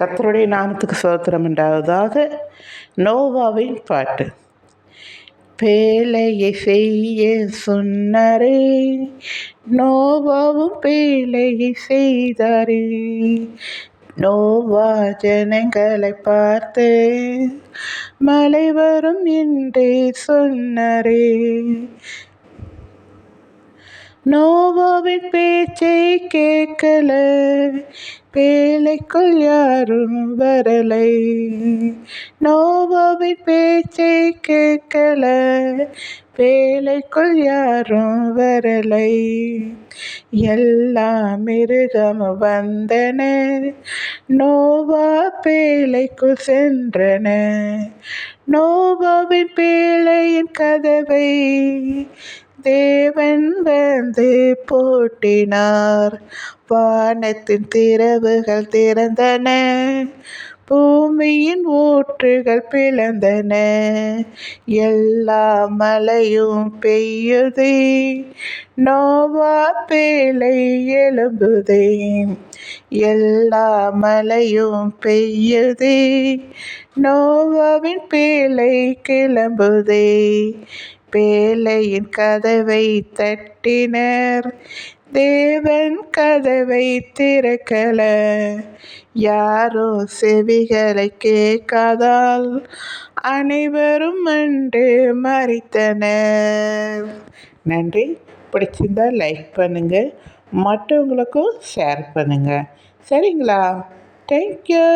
கர்த்தருடைய நாமத்துக்கு ஸ்தோத்திரம் உண்டாவதாக. நோவாவின் பாட்டு. பேழையை செய்ய சொன்னாரே, நோவாவும் பேழையை செய்தாரே. நோவா ஜனங்களை பார்த்து மழை வரும் என்றே சொன்னாரே. நோவாவின் பேச்சை கேட்கல, பேழைக்குள் யாரும் வரலை. நோவாவின் பேச்சை கேட்கல, பேழைக்குள் யாரும் வரலை. எல்லா மிருகமும் வந்தன, நோவா பேழைக்குள் சென்றன. நோவாவின் பேழையின் கதவை தேவன் வந்து பூட்டினார். வானத்தின் திறவுகள் திறந்தன, பூமியின் ஊற்றுகள் பிளந்தன. எல்லா மழையும் பெய்யுதே, நோவா பேழை எழும்புதே. எல்லா மழையும் பெய்யுதே, நோவாவின் பேழை கிளம்புதே. பேழையின் கதவை தட்டினர், தேவன் கதவை திறக்கல. யாரும் செவிகளை கேட்காதால் அனைவரும் அன்று மரித்தனர். நன்றி. பிடிச்சிருந்தா லைக் பண்ணுங்கள், மற்றவங்களுக்கும் ஷேர் பண்ணுங்கள். சரிங்களா? தேங்க்யூ.